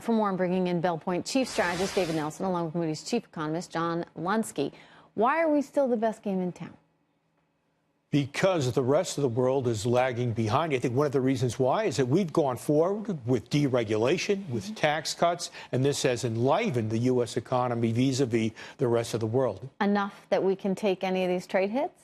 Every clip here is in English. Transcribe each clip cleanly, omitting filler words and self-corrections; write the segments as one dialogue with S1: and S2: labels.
S1: For more, I'm bringing in Bell Point Chief Strategist David Nelson, along with Moody's Chief Economist John Lunsky. Why are we still the best game in town?
S2: Because the rest of the world is lagging behind. I think one of the reasons why is that we've gone forward with deregulation, with tax cuts, and this has enlivened the U.S. economy vis-a-vis the rest of the world.
S1: Enough that we can take any of these trade hits?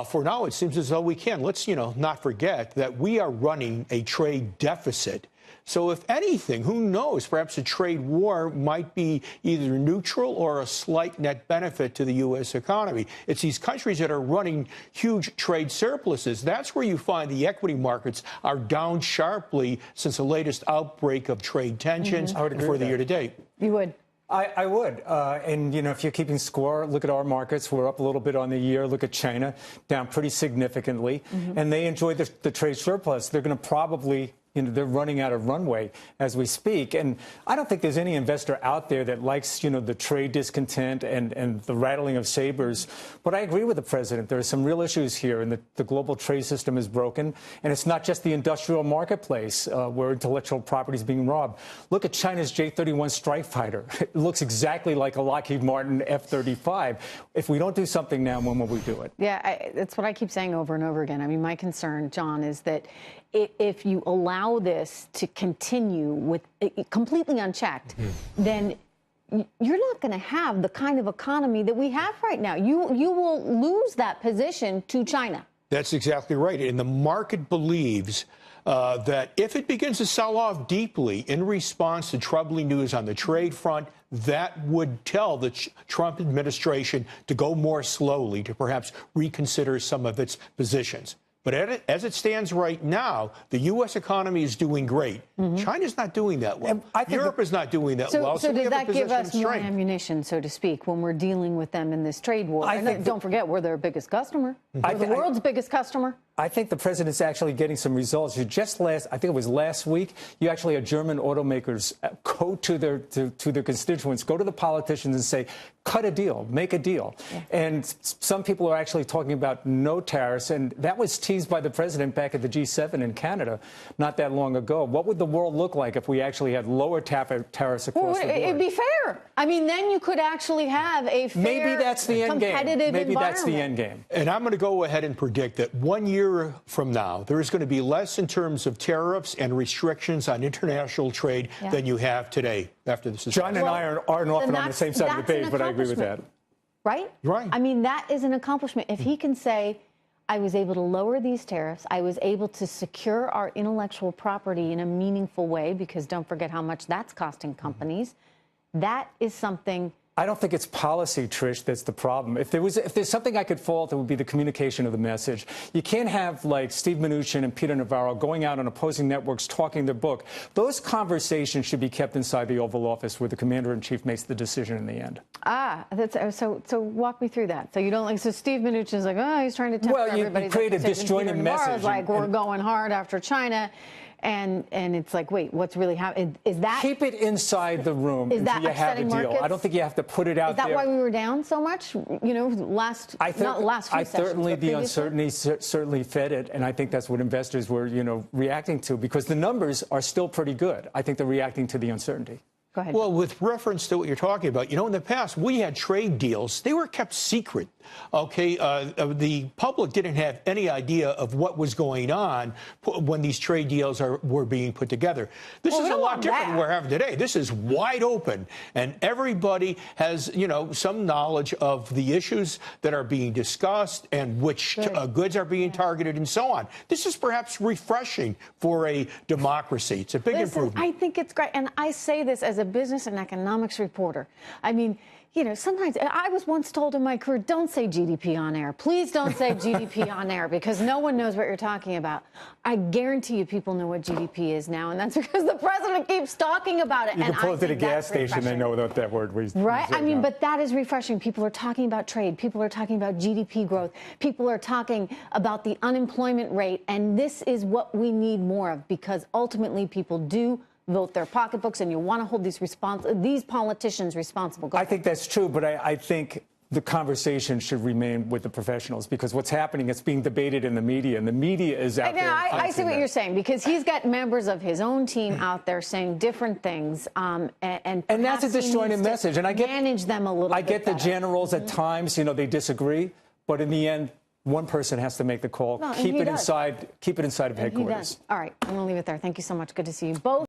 S2: For now, it seems as though we can. Let's, not forget that we are running a trade deficit. So if anything, who knows, perhaps a trade war might be either neutral or a slight net benefit to the U.S. economy. It's these countries that are running huge trade surpluses. That's where you find the equity markets are down sharply since the latest outbreak of trade tensions for the year to date.
S1: You would?
S3: I would. And, if you're keeping score, look at our markets. We're up a little bit on the year. Look at China, down pretty significantly. And they enjoy the trade surplus. They're going to probably... they're running out of runway as we speak. And I don't think there's any investor out there that likes, the trade discontent and the rattling of sabers. But I agree with the president. There are some real issues here, and the global trade system is broken. And it's not just the industrial marketplace where intellectual property is being robbed. Look at China's J-31 strike fighter. It looks exactly like a Lockheed Martin F-35. If we don't do something now, when will we do it?
S1: Yeah, that's what I keep saying over and over again. I mean, my concern, John, is that if you allow this to continue with completely unchecked, then you're not going to have the kind of economy that we have right now. You will lose that position to China.
S2: That's exactly right. And the market believes that if it begins to sell off deeply in response to troubling news on the trade front, that would tell the Trump administration to go more slowly, to perhaps reconsider some of its positions. But as it stands right now, the U.S. economy is doing great. China's not doing that well. Europe is not doing that well.
S1: So does that give us more ammunition, so to speak, when we're dealing with them in this trade war? Don't forget, we're their biggest customer. We're the world's biggest customer.
S3: I think the president's actually getting some results. I think it was last week, you actually had German automakers go to their constituents, go to the politicians and say, cut a deal, make a deal. Yeah. And some people are actually talking about no tariffs, and that was teased by the president back at the G7 in Canada not that long ago. What would the world look like if we actually had lower tariffs across the board?
S1: It'd be fair. I mean, then you could actually have a fair,
S3: maybe that's the end game.
S1: Maybe
S3: that's the end game.
S2: And I'm going to go ahead and predict that 1 year from now, there is going to be less in terms of tariffs and restrictions on international trade than you have today after this is
S3: John and I aren't often on the same side of the debate, but I agree with that.
S1: Right?
S2: Right.
S1: I mean, that is an accomplishment. If he can say, I was able to lower these tariffs, I was able to secure our intellectual property in a meaningful way, because don't forget how much that's costing companies, that is something.
S3: I don't think it's policy, Trish, that's the problem. If there's something I could fault, it would be the communication of the message. You can't have, like, Steve Mnuchin and Peter Navarro going out on opposing networks talking their book. Those conversations should be kept inside the Oval Office, where the commander-in-chief makes the decision in the end.
S1: So walk me through that. So you don't so Steve Mnuchin's like, oh, he's trying to temper everybody's
S3: you create a disjointed message.
S1: Like, we're going hard after China. And it's like, wait, what's really happening? Is that...
S3: Keep it inside the room until you have a deal.
S1: Markets?
S3: I don't think you have to put it out there.
S1: Is that why we were down so much? Not last few sessions,
S3: the uncertainty certainly fed it, and I think that's what investors were, reacting to, because the numbers are still pretty good. I think they're reacting to the uncertainty.
S1: Go ahead.
S2: Well, with reference to what you're talking about, in the past, we had trade deals. They were kept secret. Okay, the public didn't have any idea of what was going on when these trade deals were being put together. This is a lot different than we're having today. This is wide open, and everybody has, some knowledge of the issues that are being discussed and which goods are being targeted and so on. This is perhaps refreshing for a democracy. It's a big improvement.
S1: I think it's great, and I say this as a business and economics reporter. I mean, sometimes I was once told in my career, don't say GDP on air. Please don't say GDP on air, because no one knows what you're talking about. I guarantee you people know what GDP is now, and that's because the president keeps talking about it.
S3: You can pull it to the gas station, they know what that word was.
S1: Right? I mean, but that is refreshing. People are talking about trade. People are talking about GDP growth. People are talking about the unemployment rate, and this is what we need more of, because ultimately people do vote their pocketbooks, and you want to hold these politicians responsible.
S3: I think that's true, but I think the conversation should remain with the professionals, because what's happening, it's being debated in the media, and the media is out there.
S1: I see what you're saying, because he's got members of his own team out there saying different things, and
S3: that's a disjointed message. And I get
S1: manage them a little.
S3: I get the generals at times, they disagree, but in the end, one person has to make the call. Keep it inside of headquarters.
S1: All right, I'm going to leave it there. Thank you so much. Good to see you both.